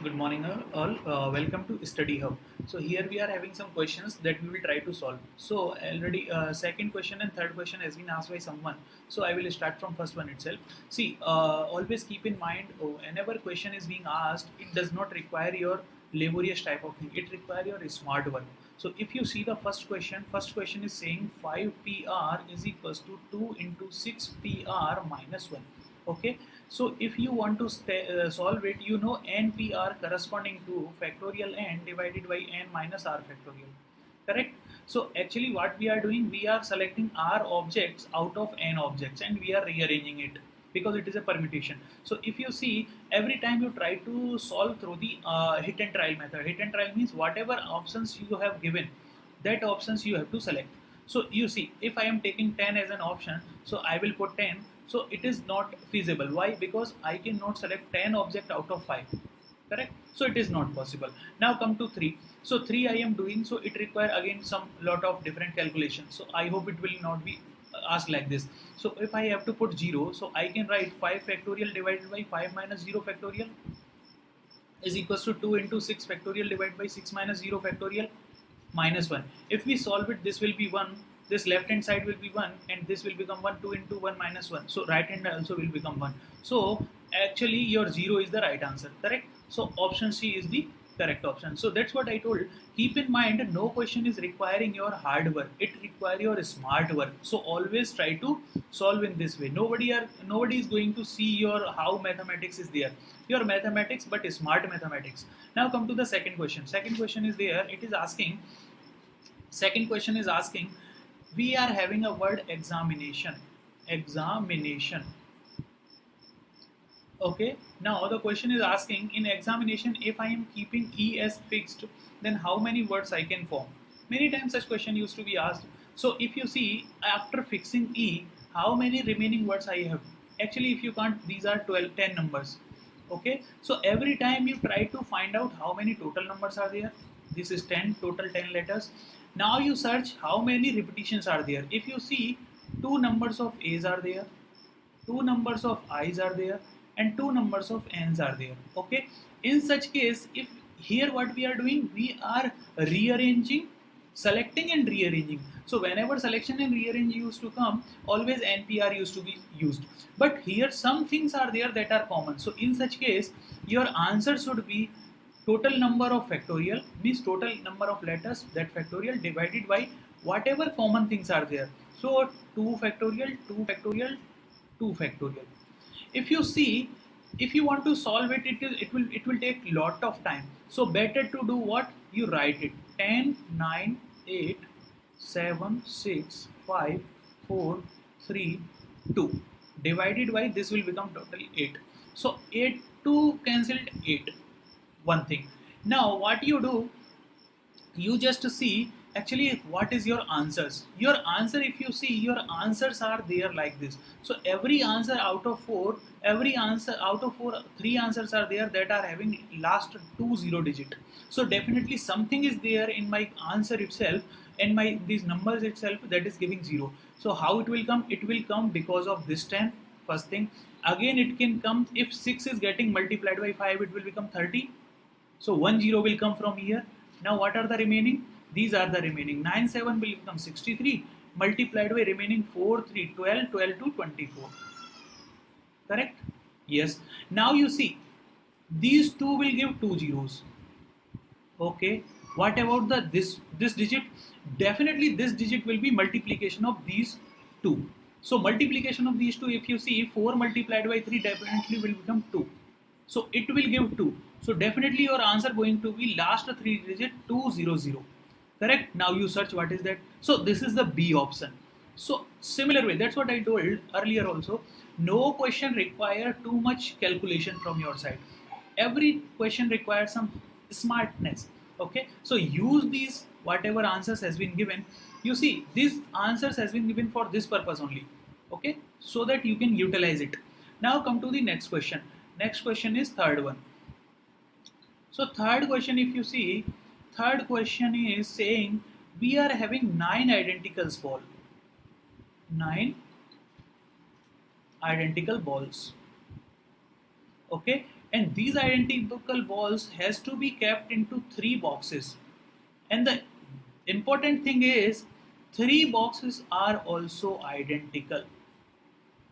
Good morning, all. Welcome to Study Hub. So here we are having some questions that we will try to solve. So already second question and third question has been asked by someone. So I will start from first one itself. See, always keep in mind, whenever question is being asked, it does not require your laborious type of thing. It requires your smart work. So if you see the first question is saying 5 PR is equals to 2 into 6 PR minus 1. Okay, so if you want to solve it, you know npr corresponding to factorial n divided by n minus r factorial, correct? So actually what we are doing, we are selecting r objects out of n objects and we are rearranging it because it is a permutation. So if you see, every time you try to solve through the hit and trial method. Hit and trial means whatever options you have given, that options you have to select. So you see, if I am taking 10 as an option, so I will put 10. So it is not feasible. Why? Because I cannot select 10 object out of 5, correct? So it is not possible. Now come to 3. So 3 I am doing, so it require again some lot of different calculations. So I hope it will not be asked like this. So if I have to put 0, so I can write 5 factorial divided by 5 minus 0 factorial is equals to 2 into 6 factorial divided by 6 minus 0 factorial minus 1. If we solve it, this will be 1, this left hand side will be 1, and this will become 1, 2 into 1 minus 1. So right hand also will become 1. So actually your 0 is the right answer, correct? So option C is the correct option. So that's what I told. Keep in mind, no question is requiring your hard work, it requires your smart work. So always try to solve in this way. Nobody is going to see your how mathematics is there, your mathematics, but smart mathematics. Now come to the second question. Second question is there, it is asking, second question is asking, we are having a word examination. Okay, now the question is asking, in examination, if I am keeping E as fixed, then how many words I can form? Many times such question used to be asked. So if you see, after fixing E, how many remaining words I have? Actually, if you can't, these are 12, 10 numbers. Okay, so every time you try to find out how many total numbers are there, this is 10, total 10 letters. Now you search how many repetitions are there. If you see, two numbers of A's are there, two numbers of i's are there, and two numbers of n's are there. Okay, in such case, if here what we are doing, we are rearranging, selecting and rearranging. So whenever selection and rearrange used to come, always npr used to be used. But here some things are there that are common. So in such case, your answer should be total number of factorial, means total number of letters, that factorial divided by whatever common things are there. So 2 factorial, 2 factorial, 2 factorial. If you see, if you want to solve it, it will take lot of time. So better to do what, you write it 10, 9, 8, 7, 6, 5, 4, 3, 2 divided by, this will become total 8. So 8 to cancelled 8, one thing. Now what you do, you just see actually what is your answers. Your answer, if you see, your answers are there like this. So every answer out of 4, every answer out of 4, 3 answers are there that are having last 2 zero digit. So definitely something is there in my answer itself, and my these numbers itself, that is giving 0. So how it will come, it will come because of this 10, first thing. Again it can come, if 6 is getting multiplied by 5, it will become 30. So 1 0 will come from here. Now what are the remaining? These are the remaining. 9 7 will become 63, multiplied by remaining 4 3, 12, 12 to 24. Correct? Yes. Now you see, these two will give two zeros. Okay. What about the this digit? Definitely this digit will be multiplication of these two. So multiplication of these two, if you see, 4 multiplied by 3 definitely will become 2. So it will give 2. So definitely your answer going to be last 3 digit 200. Correct? Now you search what is that. So this is the B option. So similar way, that's what I told earlier also. No question require too much calculation from your side. Every question requires some smartness. Okay, so use these whatever answers has been given. You see, these answers has been given for this purpose only. Okay, so that you can utilize it. Now come to the next question. Next question is third one. So third question, if you see, third question is saying we are having 9 identical balls. 9 identical balls. Okay, and these identical balls has to be kept into 3 boxes. And the important thing is 3 boxes are also identical.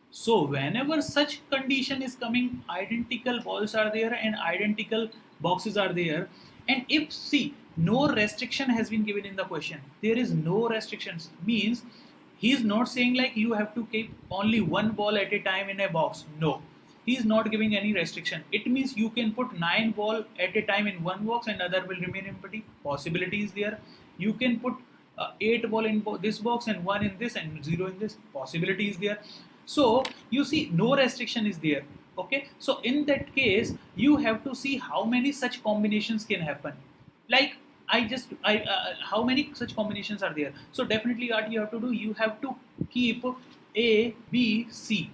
So whenever such condition is coming, identical balls are there and identical boxes are there. And if see no restriction has been given in the question, there is no restrictions means he is not saying like you have to keep only one ball at a time in a box. No, he is not giving any restriction. It means you can put 9 ball at a time in one box and other will remain empty. Possibility is there. You can put 8 ball in this box and one in this and zero in this. Possibility is there. So you see no restriction is there. Okay, so in that case you have to see how many such combinations can happen. Like I how many such combinations are there. So definitely what you have to do, you have to keep a b c,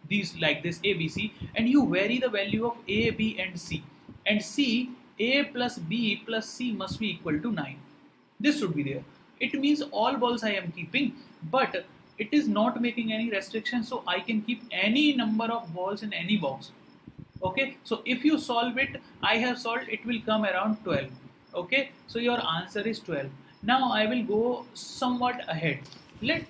these like this a b c, and you vary the value of a b and c, and c a plus b plus c must be equal to 9. This should be there. It means all balls I am keeping, but it is not making any restriction, so I can keep any number of balls in any box. Okay, so if you solve it, I have solved, it will come around 12. Okay, so your answer is 12. Now I will go somewhat ahead. Let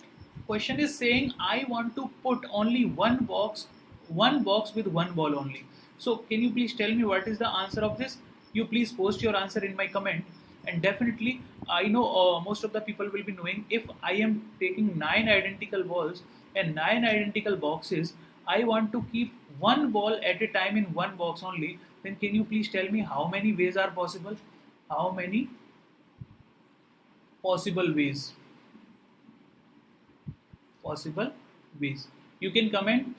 question is saying I want to put only one box with one ball only. So can you please tell me what is the answer of this? You please post your answer in my comment, and definitely I know most of the people will be knowing, if I am taking 9 identical balls and 9 identical boxes, I want to keep one ball at a time in one box only, then can you please tell me how many ways are possible? How many possible ways? Possible ways. You can comment,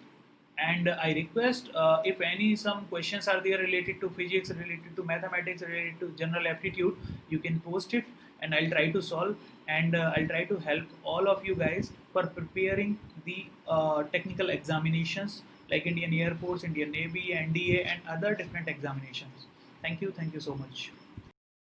and I request if any some questions are there related to physics, related to mathematics, related to general aptitude, you can post it and I'll try to solve, and I'll try to help all of you guys for preparing the technical examinations like Indian Air Force, Indian Navy, NDA, and other different examinations. Thank you so much.